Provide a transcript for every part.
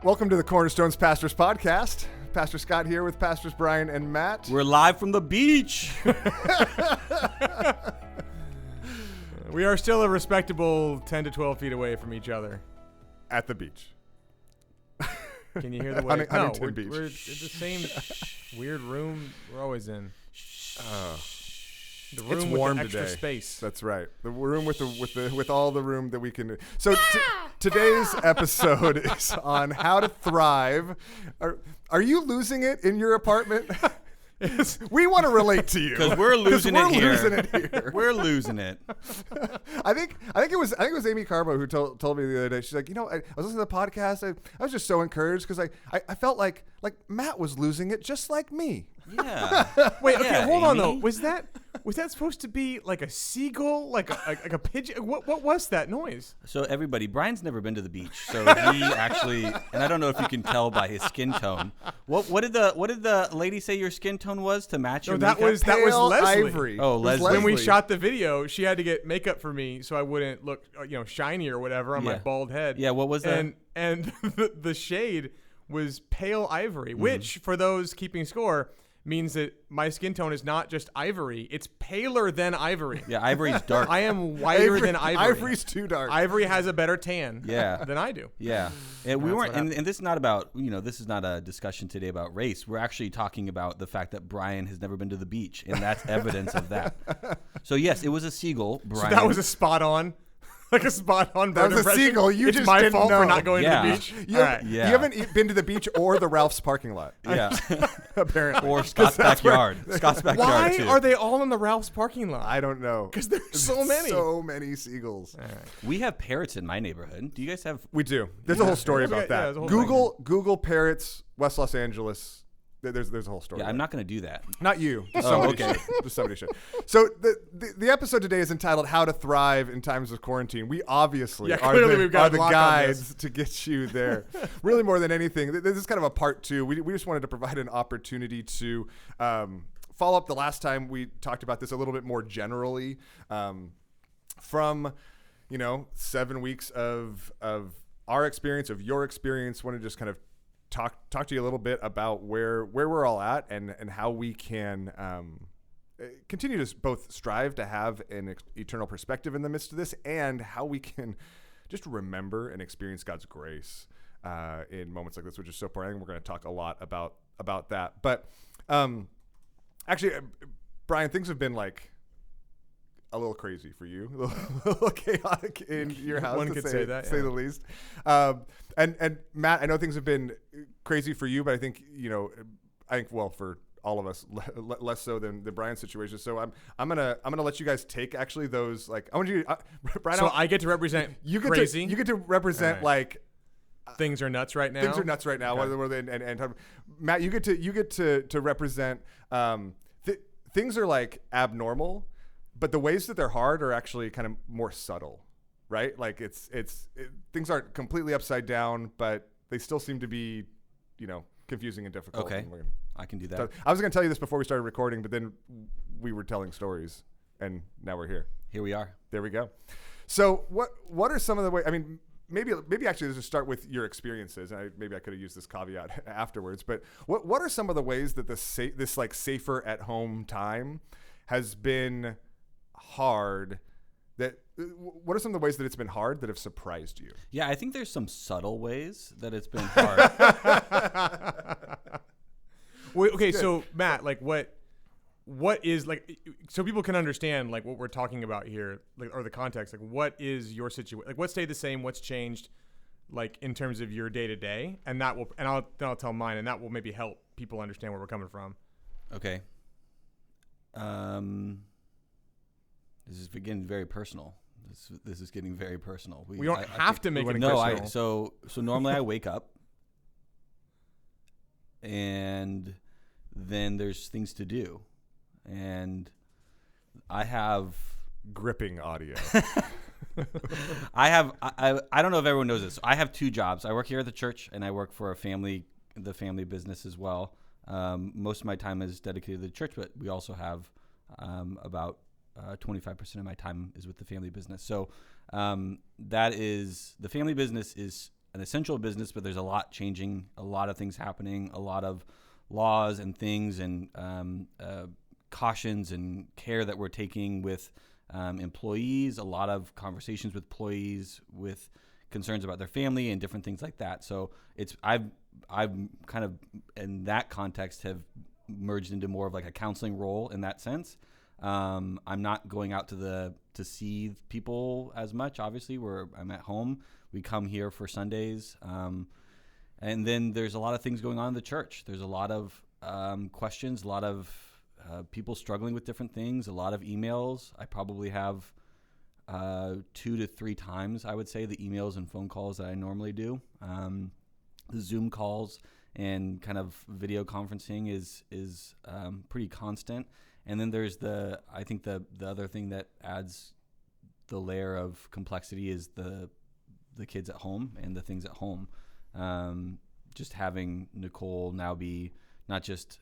Welcome to the Cornerstones Pastors Podcast. Pastor Scott here with Pastors Brian and Matt. We're live from the beach. We are still a respectable 10 to 12 feet away from each other. At the beach. Can you hear the wave? Huntington Beach. We're in the same weird room we're always in. The room It's with warm the extra today. space. That's right. The room with all the room that we can. So today's episode is on how to thrive. Are you losing it in your apartment? We want to relate to you Because we're losing it here. We're losing it. I think it was Amy Carbo who told me the other day. She's like, I was listening to the podcast. I was just so encouraged because I felt like Matt was losing it just like me. Yeah. Wait, okay, Yeah, hold on Amy. though. Was that supposed to be like a seagull, like a pigeon? What was that noise? So everybody, Brian's never been to the beach, so he actually, and I don't know if you can tell by his skin tone. What did the lady say your skin tone was to match your that makeup? was Pale Leslie. Ivory. Oh, It was Leslie. When we shot the video, she had to get makeup for me so I wouldn't look, shiny or whatever on my Yeah. bald head. Yeah, what was that? And the shade was pale ivory, which for those keeping score means that my skin tone is not just ivory; it's paler than ivory. Yeah, Ivory's dark. I am whiter than ivory. Ivory's too dark. Ivory has a better tan. Yeah. Than I do. Yeah, and we That's weren't, what and this is not about, this is not a discussion today about race. We're actually talking about the fact that Brian has never been to the beach, and that's evidence of that. So yes, it was a seagull, Brian. So that was a spot on. Like a spot on. That was a impression. seagull. You it's just my didn't fault know. for not going Yeah. to the beach. You, All right. Yeah. You haven't been to the beach or the Ralph's parking lot. Yeah, Apparently. or Scott's backyard. Scott's backyard Why too. are they all in the Ralph's parking lot? I don't know. Because there's so many. So many seagulls. We have parrots in my neighborhood. Do you guys have? We do. There's a whole story about Yeah, that. there's a whole Google parrots, West Los Angeles. There's a whole story. Yeah, I'm not going to do that. Not you. Just Oh, somebody okay. should. Just somebody should. So the episode today is entitled "How to Thrive in Times of Quarantine." We obviously Yeah, are clearly the, we've got are the a lock on guides to get you there. Really, more than anything, this is kind of a part two. We just wanted to provide an opportunity to follow up the last time we talked about this a little bit more generally, from 7 weeks of our experience, of your experience. Want to just kind of talk to you a little bit about where we're all at and how we can continue to both strive to have an eternal perspective in the midst of this, and how we can just remember and experience God's grace in moments like this, which is so important. I think we're going to talk a lot about that. But actually, Brian, things have been like a little crazy for you, a little chaotic in your house. One to could say, say that, say yeah. the least. And Matt, I know things have been crazy for you, but I think for all of us, less so than the Brian situation. So I'm gonna let you guys take actually those, like, I want you, Brian. So I get to represent crazy. You get to represent All like things are nuts right now. things are nuts right now. Okay. And Matt, you get to represent things are like abnormal, but the ways that they're hard are actually kind of more subtle, right? Like things aren't completely upside down, but they still seem to be, confusing and difficult. Okay. And I can do that. I was going to tell you this before we started recording, but then we were telling stories, and now we're here. Here we are. There we go. So what are some of the ways? I mean, maybe actually let's just start with your experiences. And maybe I could have used this caveat afterwards. But what are some of the ways that this like safer at home time has been hard? What are some of the ways that it's been hard that have surprised you? Yeah, I think there's some subtle ways that it's been hard. Wait, okay, so Matt, like what is, like, so people can understand like what we're talking about here, like, or the context, like what is your situation, like what stayed the same, what's changed, like in terms of your day to day, and I'll tell mine, and that will maybe help people understand where we're coming from. Okay. This is getting very personal. This is getting very personal. We don't have to make it No, personal. so normally I wake up, and then there's things to do, and I have Gripping audio. I don't know if everyone knows this. I have two jobs. I work here at the church, and I work for the family business as well. Most of my time is dedicated to the church, but we also have about 25% of my time is with the family business. So that is, the family business is an essential business, but there's a lot changing, a lot of things happening, a lot of laws and things and cautions and care that we're taking with employees, a lot of conversations with employees with concerns about their family and different things like that. So I've kind of in that context have merged into more of like a counseling role in that sense. I'm not going out to see people as much. Obviously, I'm at home. We come here for Sundays, and then there's a lot of things going on in the church. There's a lot of questions, a lot of people struggling with different things, a lot of emails. I probably have 2 to 3 times, I would say, the emails and phone calls that I normally do. The Zoom calls and kind of video conferencing is pretty constant. And then there's I think the other thing that adds the layer of complexity is the kids at home and the things at home. Just having Nicole now be not just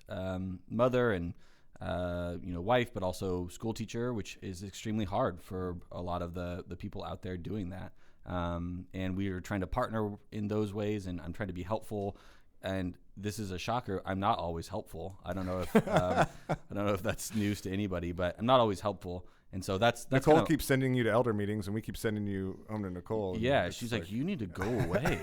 mother and wife, but also school teacher, which is extremely hard for a lot of the people out there doing that. And we are trying to partner in those ways, and I'm trying to be helpful. And this is a shocker. I'm not always helpful. I don't know if that's news to anybody, but I'm not always helpful. And so that's Nicole keeps sending you to elder meetings, and we keep sending you home to Nicole. Yeah, she's like, you need to go away.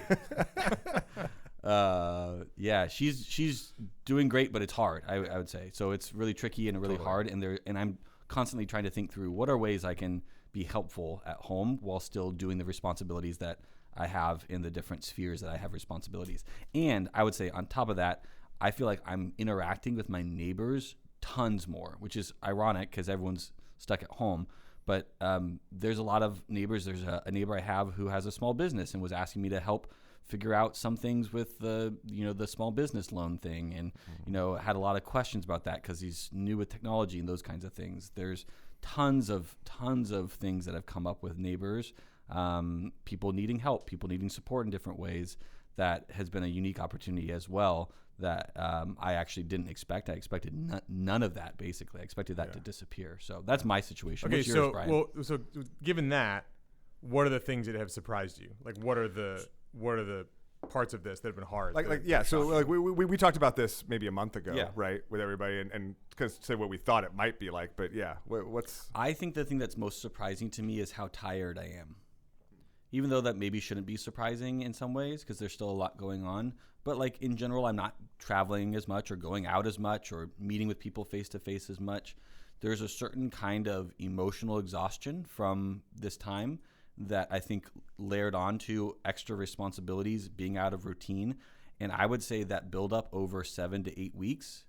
Yeah, she's doing great, but it's hard. I would say so. It's really tricky and really hard, and I'm constantly trying to think through what are ways I can be helpful at home while still doing the responsibilities that I have in the different spheres that I have responsibilities. And I would say on top of that, I feel like I'm interacting with my neighbors tons more, which is ironic because everyone's stuck at home. But there's a lot of neighbors. There's a neighbor I have who has a small business and was asking me to help figure out some things with the small business loan thing, and had a lot of questions about that because he's new with technology and those kinds of things. There's tons of things that have come up with neighbors, people needing help, people needing support in different ways. That has been a unique opportunity as well that I actually didn't expect. I expected none of that, basically. I expected that to disappear. So that's my situation. Okay, what's yours, Brian? So given that, what are the things that have surprised you? Like, what are the parts of this that have been hard? So we talked about this maybe a month ago, Yeah. right, with everybody, and because say what we thought it might be like, but yeah, what's I think the thing that's most surprising to me is how tired I am. Even though that maybe shouldn't be surprising in some ways because there's still a lot going on. But like in general, I'm not traveling as much or going out as much or meeting with people face to face as much. There's a certain kind of emotional exhaustion from this time that I think layered on to extra responsibilities, being out of routine. And I would say that build up over 7 to 8 weeks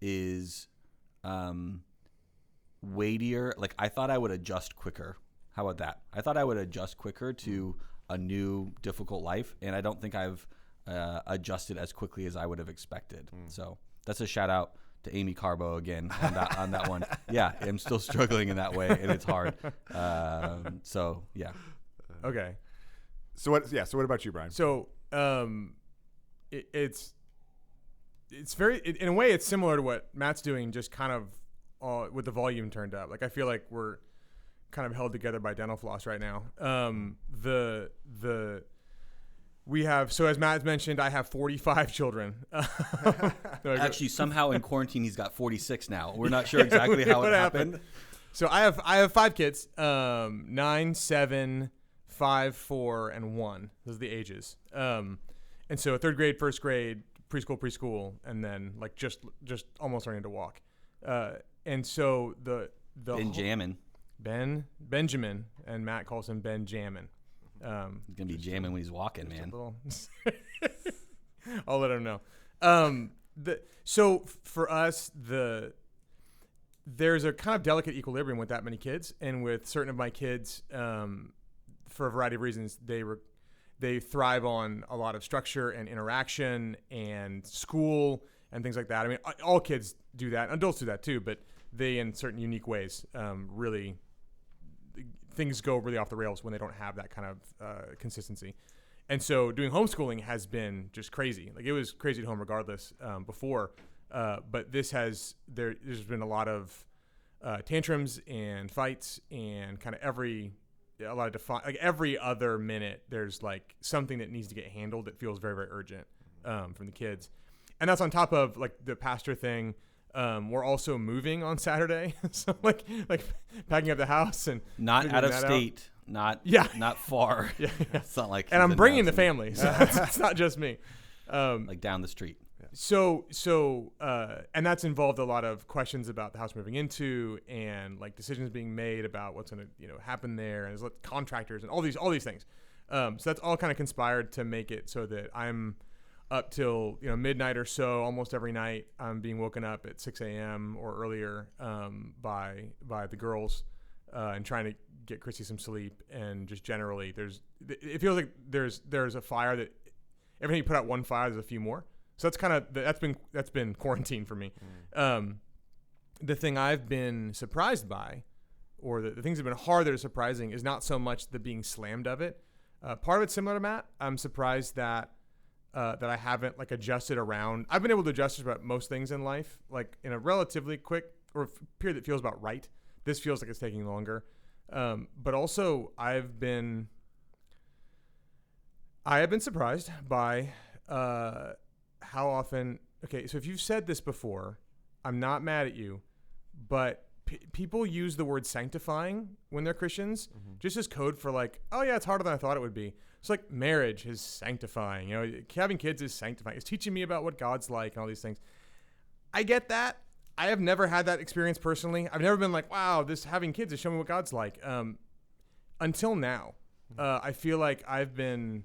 is weightier. Like I thought I would adjust quicker. How about that? I thought I would adjust quicker to a new difficult life, and I don't think I've adjusted as quickly as I would have expected. So that's a shout out to Amy Carbo again on that one. Yeah, I'm still struggling in that way, and it's hard. So yeah. Okay. So what about you, Brian? So it's very in a way it's similar to what Matt's doing, just kind of with the volume turned up. Like I feel like we're kind of held together by dental floss right now. We have, so as Matt mentioned, I have 45 children. Actually, somehow in quarantine, he's got 46 now. We're not sure exactly how it happened. So I have 5 kids, 9, 7, 5, 4, and 1. Those are the ages. And so 3rd grade, 1st grade, preschool, and then like just almost learning to walk. And so the Benjamin, and Matt calls him Benjamin. He's gonna be jamming when he's walking, man. I'll let him know. So for us, there's a kind of delicate equilibrium with that many kids, and with certain of my kids, for a variety of reasons, they thrive on a lot of structure and interaction and school and things like that. I mean, all kids do that, adults do that too, but they, in certain unique ways, really. Things go really off the rails when they don't have that kind of consistency. And so doing homeschooling has been just crazy. Like it was crazy at home regardless before. But there's been a lot of tantrums and fights and kind of a lot of like every other minute there's like something that needs to get handled that feels very, very urgent from the kids. And that's on top of like the pastor thing. We're also moving on Saturday. So like packing up the house and not figuring out of that state, not far. Yeah. It's not like, and he's I'm bringing the announcing, family. So it's not just me. like down the street. So and that's involved a lot of questions about the house moving into and like decisions being made about what's going to happen there, and there's contractors and all these things. So that's all kind of conspired to make it so that I'm up till midnight or so almost every night. I'm being woken up at 6 a.m. or earlier by the girls and trying to get Chrissy some sleep. And just generally, it feels like there's a fire that every time you put out one fire, there's a few more. So that's kind of that's been quarantine for me. The thing I've been surprised by, or the things that have been hard that are surprising, is not so much the being slammed of it. Part of it's similar to Matt. I'm surprised that I haven't like adjusted around. I've been able to adjust about most things in life, like in a relatively quick or period that feels about right. This feels like it's taking longer. But also I have been surprised by how often. Okay, so if you've said this before, I'm not mad at you, but people use the word sanctifying when they're Christians just as code for like, oh yeah, it's harder than I thought it would be. It's like marriage is sanctifying. Having kids is sanctifying. It's teaching me about what God's like and all these things. I get that. I have never had that experience personally. I've never been like, wow, this having kids is showing me what God's like. Until now, I feel like I've been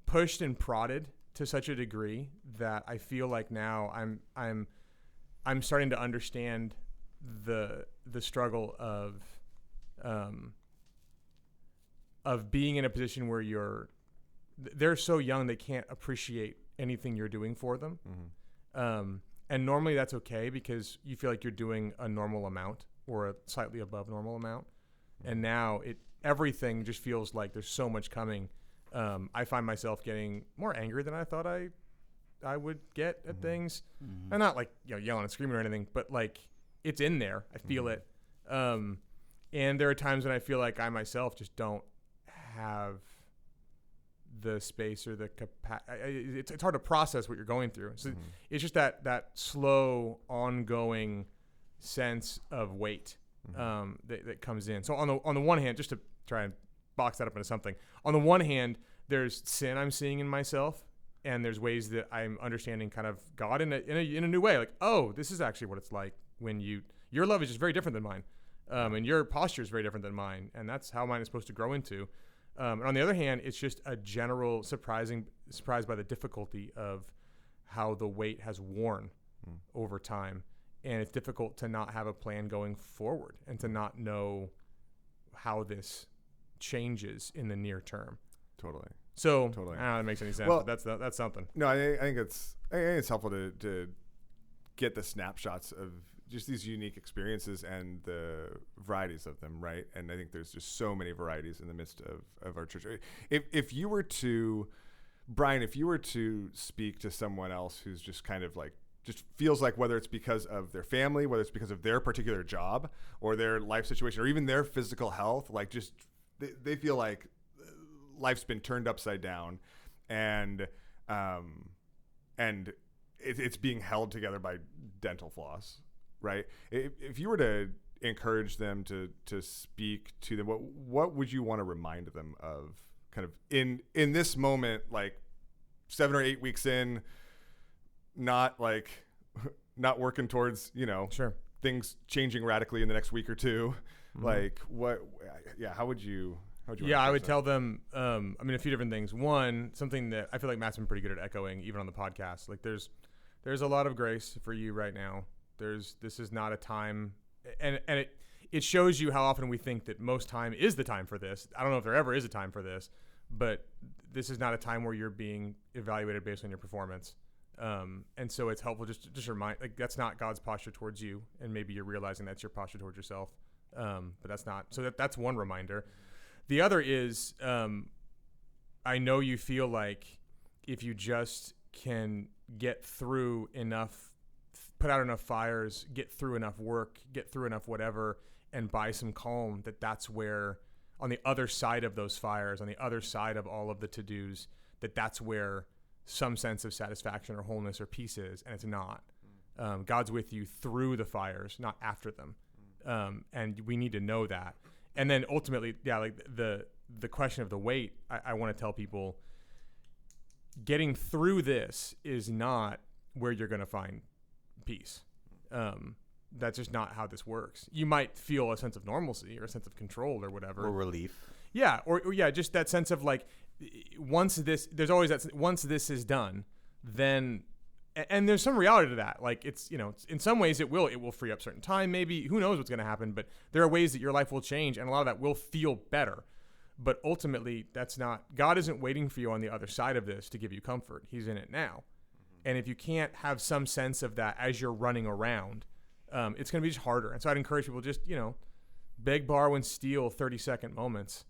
pushed and prodded to such a degree that I feel like now I'm starting to understand the struggle of being in a position where they're so young they can't appreciate anything you're doing for them. And normally that's okay because you feel like you're doing a normal amount or a slightly above normal amount. And now everything just feels like there's so much coming. I find myself getting more angry than I thought I would get at things. And not like yelling and screaming or anything, but like it's in there. I feel it. And there are times when I feel like I myself just don't have the space or the capacity. It's hard to process what you're going through. So it's just that slow, ongoing sense of weight that comes in. So on the one hand, just to try and box that up into something, on the one hand, there's sin I'm seeing in myself, and there's ways that I'm understanding kind of God in a new way. Like, oh, this is actually what it's like when your love is just very different than mine, and your posture is very different than mine, and that's how mine is supposed to grow into. And on the other hand, it's just a general surprise by the difficulty of how the weight has worn over time, and it's difficult to not have a plan going forward and to not know how this changes in the near term. Totally. So I don't know if that makes any sense. Well, but that's something. No, I think it's helpful to get the snapshots of just these unique experiences and the varieties of them, right? And I think there's just so many varieties in the midst of our church. If you were to, Brian, if you were to speak to someone else who's just kind of like, just feels like whether it's because of their family, whether it's because of their particular job or their life situation or even their physical health, like just they feel like life's been turned upside down and it's being held together by dental floss, right? If you were to encourage them to speak to them, what would you want to remind them of kind of in this moment, like 7 or 8 weeks in, not working towards, Sure. things changing radically in the next week or two. Like how would you I would tell them, a few different things. One, something that I feel like Matt's been pretty good at echoing, even on the podcast. Like there's a lot of grace for you right now. This is not a time, and it shows you how often we think that most time is the time for this. I don't know if there ever is a time for this, but this is not a time where you're being evaluated based on your performance. And so it's helpful just to remind, like, that's not God's posture towards you, and maybe you're realizing that's your posture towards yourself. But that's not. So that's one reminder. The other is, I know you feel like if you just can get through enough, put out enough fires, get through enough work, get through enough whatever, and buy some calm, that's where on the other side of those fires, on the other side of all of the to-dos, that's where some sense of satisfaction or wholeness or peace is, and it's not. God's with you through the fires, not after them. And we need to know that. And then ultimately, like the question of the weight, I want to tell people, getting through this is not where you're going to find peace. That's just not how this works. You might feel a sense of normalcy or a sense of control or whatever. Or relief. Yeah. Or just that sense of like, once this is done, then, and there's some reality to that. Like it's, in some ways it will free up certain time. Maybe, who knows what's going to happen, but there are ways that your life will change, and a lot of that will feel better. But ultimately, God isn't waiting for you on the other side of this to give you comfort. He's in it now. And if you can't have some sense of that as you're running around, it's going to be just harder. And so I'd encourage people just, beg, borrow, and steal 30-second moments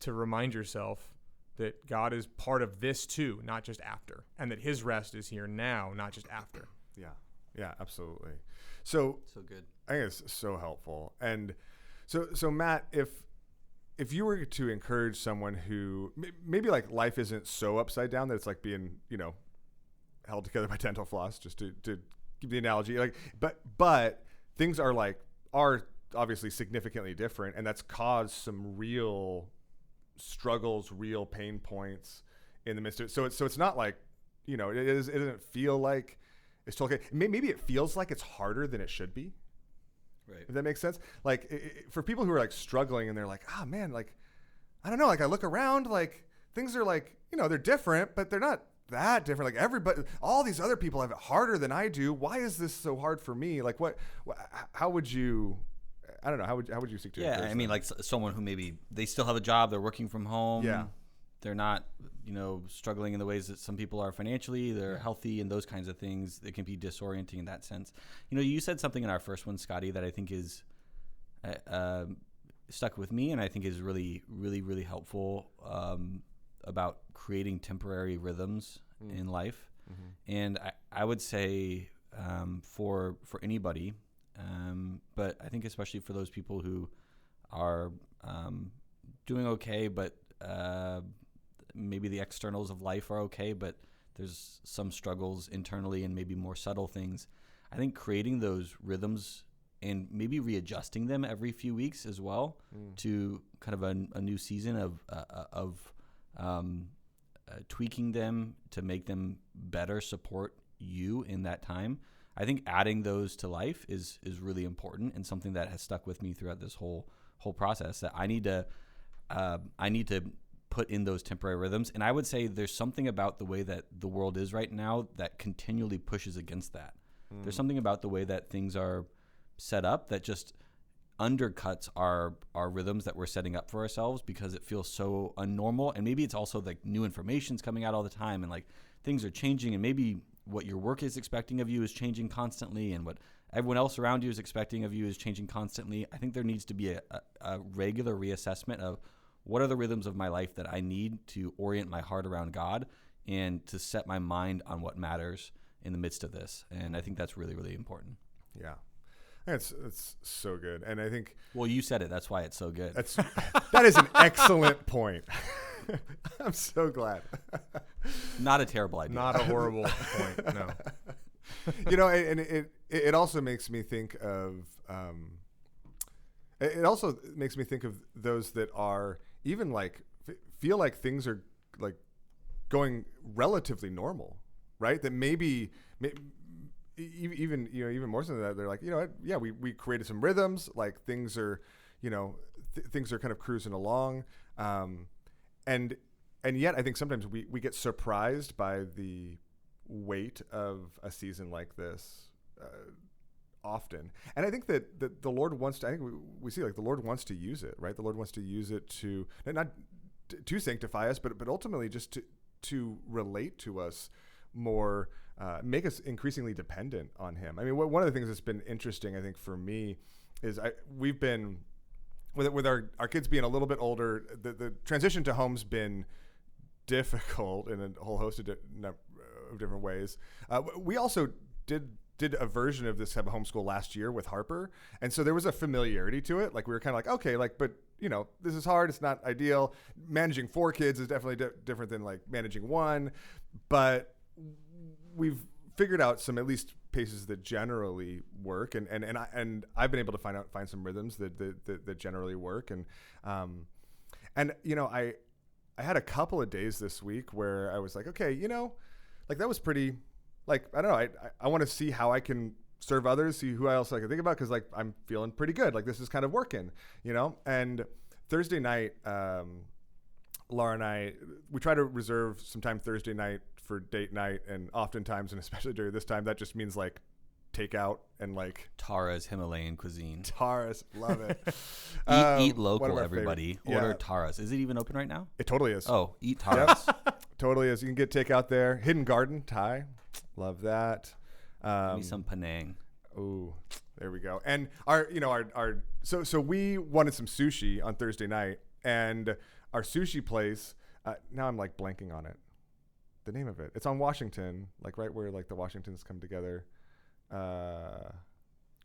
to remind yourself that God is part of this too, not just after, and that his rest is here now, not just after. Yeah, absolutely. So good. I think it's so helpful. And so Matt, if you were to encourage someone who maybe like life isn't so upside down that it's like being, held together by dental floss, just to give the analogy, like, but things are obviously significantly different, and that's caused some real struggles, real pain points in the midst of it. So it's not like, it doesn't feel like it's totally okay. Maybe it feels like it's harder than it should be. Right. If that makes sense. Like for people who are like struggling and they're like, oh man, like, I don't know, like I look around, like things are like, they're different, but they're not that different. Like everybody, all these other people have it harder than I do. Why is this so hard for me? Like how would you, I don't know, how would you seek to encourage them? Like someone who maybe they still have a job, they're working from home. Yeah. They're not, struggling in the ways that some people are financially, they're healthy and those kinds of things. It can be disorienting in that sense. You said something in our first one, Scotty, that I think is stuck with me and I think is really, really, really helpful about creating temporary rhythms in life. Mm-hmm. And I would say for anybody, but I think especially for those people who are doing okay, but maybe the externals of life are okay, but there's some struggles internally and maybe more subtle things. I think creating those rhythms and maybe readjusting them every few weeks as well to kind of a new season of tweaking them to make them better support you in that time. I think adding those to life is really important and something that has stuck with me throughout this whole process, that I need to put in those temporary rhythms. And I would say there's something about the way that the world is right now that continually pushes against that. There's something about the way that things are set up that just undercuts our rhythms that we're setting up for ourselves because it feels so unnormal. And maybe it's also like new information's coming out all the time and like things are changing, and maybe what your work is expecting of you is changing constantly, and what everyone else around you is expecting of you is changing constantly. I think there needs to be a regular reassessment of what are the rhythms of my life that I need to orient my heart around God and to set my mind on what matters in the midst of this. And I think that's really, really important. Yeah. It's so good. And I think, well, you said it. That's why it's so good. That is an excellent point. I'm so glad. Not a terrible idea. Not a horrible point. No. And it also makes me think of, it also makes me think of those that are even like, feel like things are like going relatively normal, right? That maybe even more so than that, they're like, we created some rhythms, like things are, things are kind of cruising along. And yet I think sometimes we get surprised by the weight of a season like this, often. And I think that the Lord wants to, I think we see like the Lord wants to use it, right? The Lord wants to use it to, not to sanctify us, but ultimately just to relate to us more, make us increasingly dependent on him. I mean, one of the things that's been interesting, I think, for me is we've been, with our kids being a little bit older, the transition to home's been difficult in a whole host of different ways. We also did a version of this type of homeschool last year with Harper. And so there was a familiarity to it. Like we were kind of like, okay, like, but this is hard. It's not ideal. Managing 4 kids is definitely different than like managing 1, but we've figured out some at least paces that generally work, and I've been able to find some rhythms that generally work, and I had a couple of days this week where I was like, okay, like that was pretty, like, I don't know, I want to see how I can serve others, see who else I can think about, because like I'm feeling pretty good, like this is kind of working, and Thursday night, Laura and I, we try to reserve some time Thursday night for date night, and oftentimes, and especially during this time, that just means like takeout and like Tara's Himalayan cuisine. Tara's, love it. Eat local, everybody. Order Tara's. Is it even open right now? It totally is. Oh, eat Tara's. Totally is. You can get takeout there. Hidden Garden Thai, love that. Give me some Penang. Ooh, there we go. And so we wanted some sushi on Thursday night, and our sushi place. Now I'm like blanking on it. The name of it. It's on Washington, like right where like the Washingtons come together.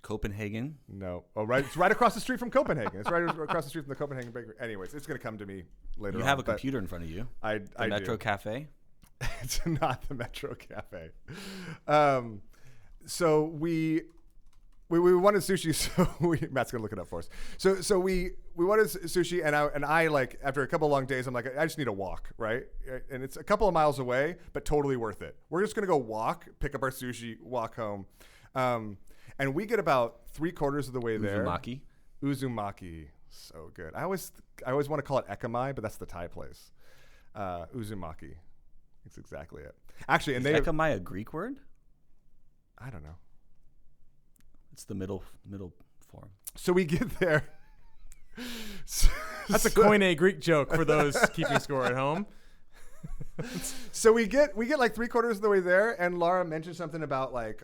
Copenhagen? No. Oh, right. It's right across the street from Copenhagen. It's right across the street from the Copenhagen Bakery. Anyways, it's going to come to me later on. You have a computer in front of you. I Metro do. Cafe? It's not the Metro Cafe. So we wanted sushi, so Matt's gonna look it up for us. So we wanted sushi, and I like after a couple of long days, I'm like, I just need a walk, right? And it's a couple of miles away, but totally worth it. We're just gonna go walk, pick up our sushi, walk home, and we get about 3/4 of the way there. Uzumaki, so good. I always want to call it Ekamai, but that's the Thai place. Uzumaki, that's exactly it. Actually, and is Ekamai a Greek word? I don't know. It's the middle form. So we get there. That's a Koine Greek joke for those keeping score at home. So we get like 3/4 of the way there, and Laura mentioned something about like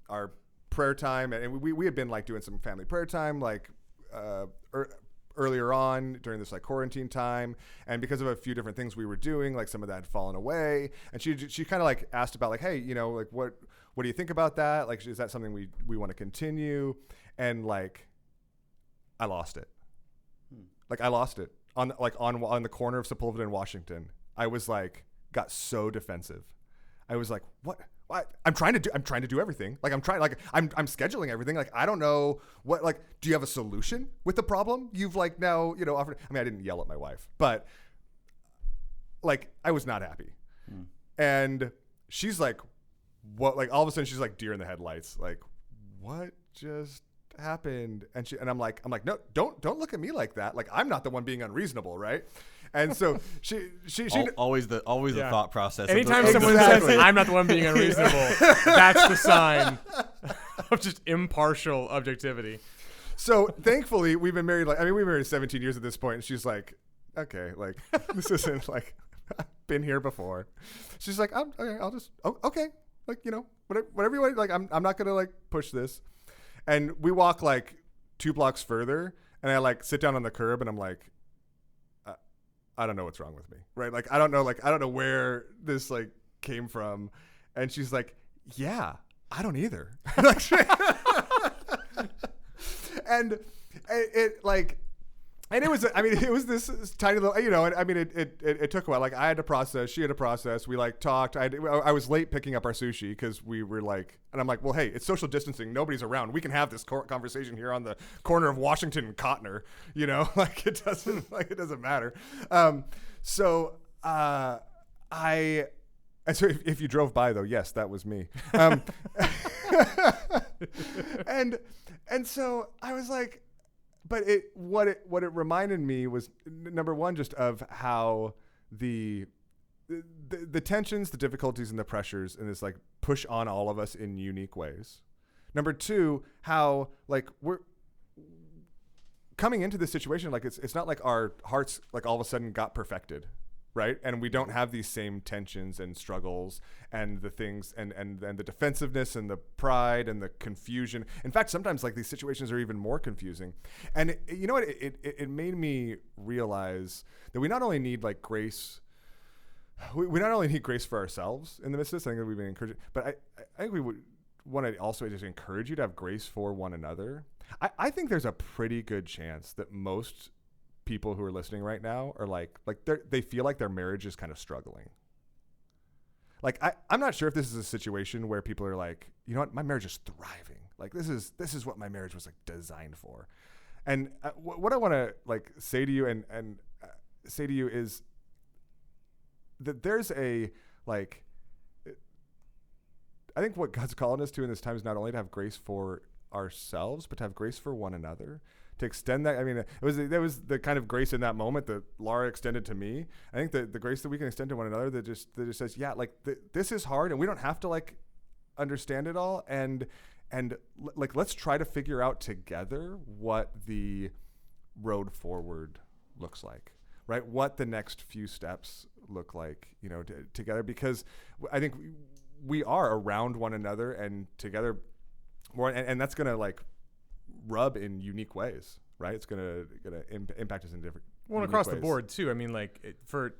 our prayer time, and we had been like doing some family prayer time like earlier on during this like quarantine time, and because of a few different things we were doing, like some of that had fallen away, and she kind of like asked about like, hey, like what do you think about that? Like, is that something we want to continue? And like, I lost it. Like I lost it on the corner of Sepulveda and Washington. I was like, got so defensive. I was like, what? I'm trying to do everything. Like I'm scheduling everything. Like I don't know what, like, do you have a solution with the problem? You've like now, offered. I mean, I didn't yell at my wife, but like I was not happy. And she's like, what? Like all of a sudden she's like deer in the headlights. Like what just happened? And I'm like, no, don't look at me like that. Like I'm not the one being unreasonable, right? And so she always the thought process. Anytime someone says I'm not the one being unreasonable, that's the sign of just impartial objectivity. So thankfully we've been married. We've been married 17 years at this point, and she's like, okay, like this isn't like I've been here before. She's like, okay, I'll just okay, like whatever you want. Like I'm not gonna like push this. And we walk like 2 blocks further, and I like sit down on the curb, and I'm like, I don't know what's wrong with me, right? Like I don't know where this like came from. And she's like, yeah, I don't either. And it like, and it was this tiny little, and I mean, it took a while. Like I had to process, she had to process. We like talked. I was late picking up our sushi because we were like, and I'm like, well, hey, it's social distancing. Nobody's around. We can have this conversation here on the corner of Washington and Cotner. Like it doesn't matter. So if you drove by though, yes, that was me. And so I was like. But what it reminded me was, number one, just of how the tensions, the difficulties, and the pressures in this like push on all of us in unique ways. Number two, how like we're coming into this situation, like it's not like our hearts like all of a sudden got perfected, right? And we don't have these same tensions and struggles and the things and the defensiveness and the pride and the confusion. In fact, sometimes like these situations are even more confusing. And you know what? It made me realize that we not only need like grace, we not only need grace for ourselves in the midst of this. I think that we've been encouraged, but I think we would want to also just encourage you to have grace for one another. I think there's a pretty good chance that most people who are listening right now are like they feel like their marriage is kind of struggling. Like I'm not sure if this is a situation where people are like, you know what, my marriage is thriving. Like this is what my marriage was like designed for. And what I want to like say to you and say to you is that there's a like, I think what God's calling us to in this time is not only to have grace for ourselves, but to have grace for one another, to extend that. I mean, there was the kind of grace in that moment that Laura extended to me. I think the grace that we can extend to one another that just says, yeah, like this is hard and we don't have to like understand it all. And like, let's try to figure out together what the road forward looks like, right? What the next few steps look like, you know, together, because I think we are around one another and together more, and that's going to like rub in unique ways, right? It's going to impact us in different across ways. The board too. I mean, like for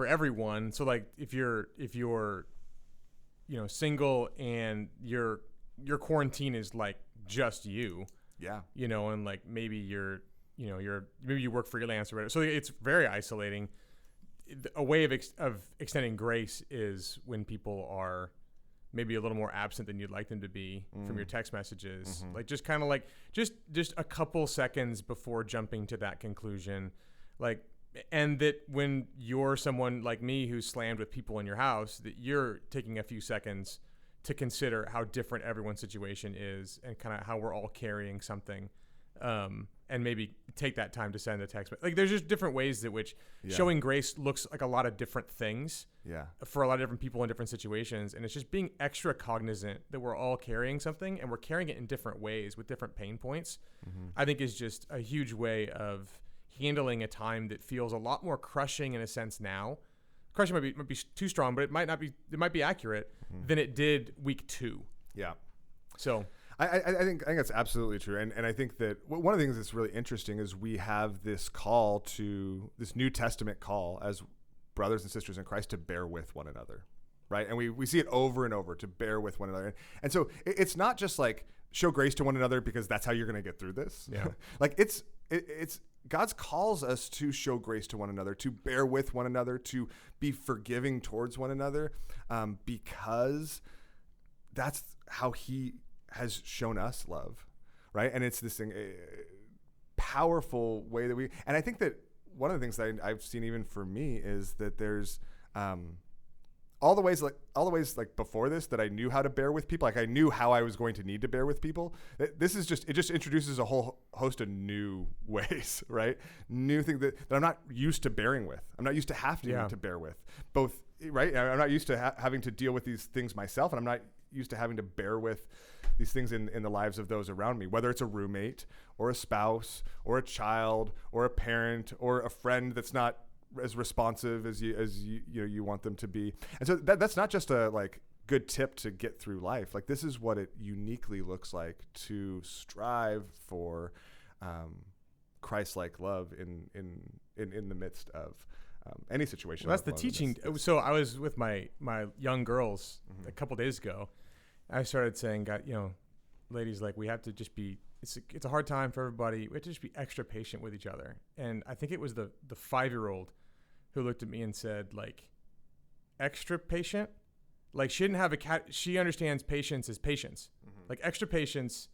everyone. So like if you're you know, single and your quarantine is like just you, you know, and like maybe maybe you work freelance or whatever, so it's very isolating. A way of extending grace is when people are maybe a little more absent than you'd like them to be from your text messages. Like just kind of like just a couple seconds before jumping to that conclusion. Like, and that when you're someone like me who's slammed with people in your house, that you're taking a few seconds to consider how different everyone's situation is and kind of how we're all carrying something. And maybe take that time to send a text. Like there's just different ways that which showing grace looks like a lot of different things for a lot of different people in different situations. And it's just being extra cognizant that we're all carrying something and we're carrying it in different ways with different pain points. I think is just a huge way of handling a time that feels a lot more crushing in a sense now. Crushing might be too strong, but it might be accurate than it did week 2. Yeah. So I think that's absolutely true. And I think that one of the things that's really interesting is we have this call to this New Testament call as brothers and sisters in Christ to bear with one another, right? And we see it over and over, to bear with one another. And so it's not just like show grace to one another because that's how you're going to get through this. Yeah. Like it's God's calls us to show grace to one another, to bear with one another, to be forgiving towards one another, because that's how he has shown us love, right? And it's this thing, powerful way that and I think that one of the things that I've seen even for me is that there's all the ways like before this that I knew how to bear with people. Like I knew how I was going to need to bear with people. This is it just introduces a whole host of new ways, right? New things that I'm not used to bearing with. I'm not used to having to bear with both, right? I'm not used to having to deal with these things myself, and I'm not used to having to bear with these things in the lives of those around me, whether it's a roommate or a spouse or a child or a parent or a friend that's not as responsive as you want them to be. And so that's not just a like good tip to get through life. Like this is what it uniquely looks like to strive for Christ-like love in the midst of any situation. Well, that's the teaching. So I was with my young girls a couple days ago. I started saying, God, you know, ladies, like we have to just be, it's a hard time for everybody. We have to just be extra patient with each other. And I think it was the 5-year-old who looked at me and said, like, extra patient? Like she didn't have she understands patience as patience. Like extra patience.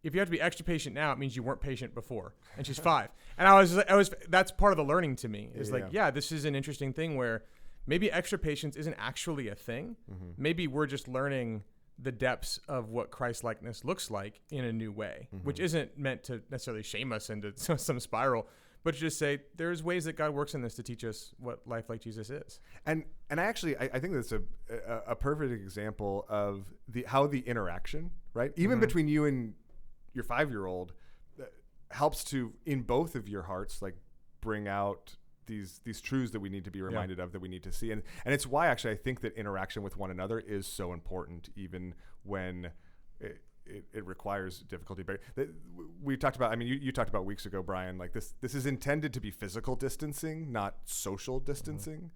If you have to be extra patient now, it means you weren't patient before. And she's 5. And I was that's part of the learning to me is this is an interesting thing where maybe extra patience isn't actually a thing. Maybe we're just learning the depths of what Christ-likeness looks like in a new way, which isn't meant to necessarily shame us into some spiral, but to just say there's ways that God works in this to teach us what life like Jesus is. And I think that's a perfect example of how the interaction, right? Even between you and your 5-year-old helps to, in both of your hearts, like bring out these truths that we need to be reminded of, that we need to see. And it's why actually I think that interaction with one another is so important, even when it requires difficulty. But we talked about, I mean, you talked about weeks ago, Brian, like this is intended to be physical distancing, not social distancing.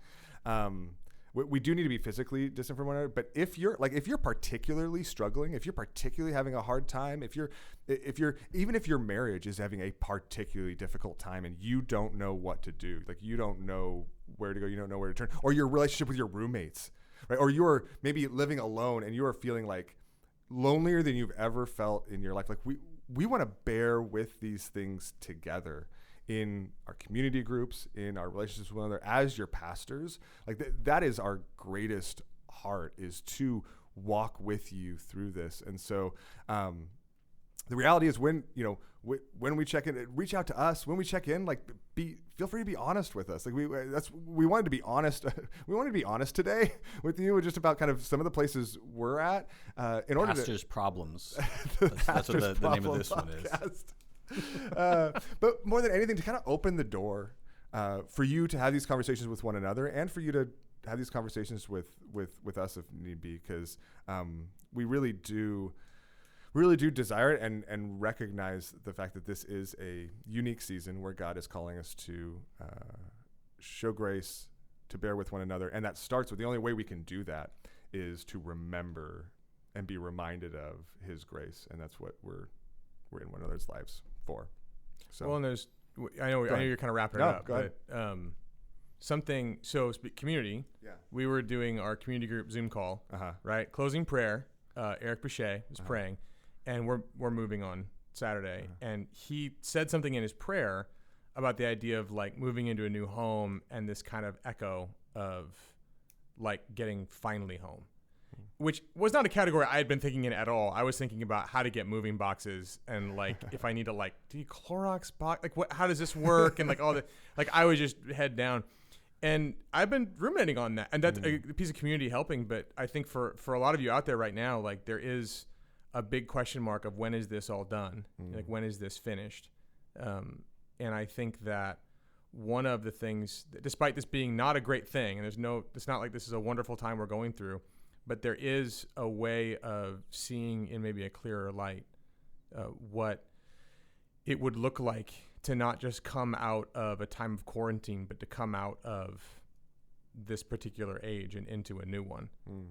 we do need to be physically distant from one another. But if you're particularly struggling, if you're particularly having a hard time, even if your marriage is having a particularly difficult time and you don't know what to do, like you don't know where to go, you don't know where to turn, or your relationship with your roommates, right? Or you're maybe living alone and you are feeling like lonelier than you've ever felt in your life. Like we want to bear with these things together in our community groups, in our relationships with one another, as your pastors. Like that is our greatest heart, is to walk with you through this. And so the reality is when we check in, reach out to us. When we check in, like feel free to be honest with us. Like we wanted to be honest. We wanted to be honest today with you, just about kind of some of the places we're at. In order Pastors' Problems. That's what the name of this one is. But more than anything, to kind of open the door for you to have these conversations with one another, and for you to have these conversations with us if need be, because we really do desire it and recognize the fact that this is a unique season where God is calling us to show grace, to bear with one another. And that starts with, the only way we can do that is to remember and be reminded of his grace. And that's what we're in one another's lives for. So, well, and I know you're kind of wrapping it up, but community. Yeah. We were doing our community group Zoom call, right? Closing prayer. Eric Boucher was praying, and we're moving on Saturday. And he said something in his prayer about the idea of like moving into a new home, and this kind of echo of like getting finally home, which was not a category I had been thinking in at all. I was thinking about how to get moving boxes, and like if I need to like, do you Clorox box? Like how does this work? And like all the, like I was just head down. And I've been ruminating on that, and that's a piece of community helping. But I think for a lot of you out there right now, like there is a big question mark of when is this all done? Like when is this finished? And I think that one of the things, despite this being not a great thing, and it's not like this is a wonderful time we're going through, but there is a way of seeing in maybe a clearer light what it would look like to not just come out of a time of quarantine, but to come out of this particular age and into a new one.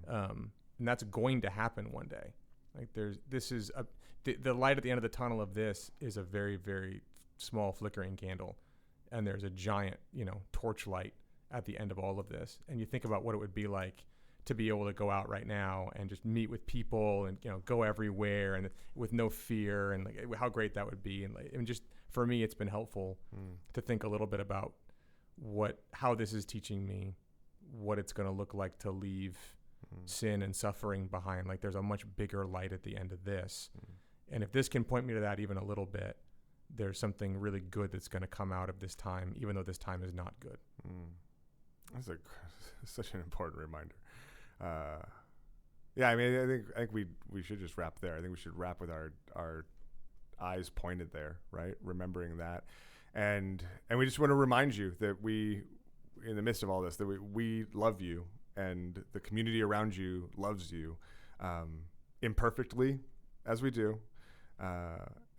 And that's going to happen one day. Like the light at the end of the tunnel of this is a very, very small flickering candle. And there's a giant, torchlight at the end of all of this. And you think about what it would be like to be able to go out right now and just meet with people and, go everywhere and with no fear, and like how great that would be. And like, just for me, it's been helpful to think a little bit about how this is teaching me what it's going to look like to leave sin and suffering behind. Like there's a much bigger light at the end of this. And if this can point me to that even a little bit, there's something really good that's going to come out of this time, even though this time is not good. That's such an important reminder. Yeah, I mean, I think we should just wrap there. I think we should wrap with our eyes pointed there, right? Remembering that. And we just want to remind you that we, in the midst of all this, that we love you, and the community around you loves you, imperfectly as we do.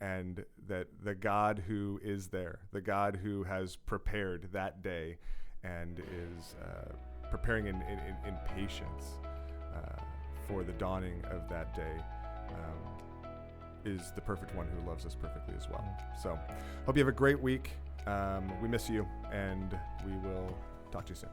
And that the God who is there, the God who has prepared that day and is preparing in patience for the dawning of that day, is the perfect one who loves us perfectly as well. So hope you have a great week. We miss you, and we will talk to you soon.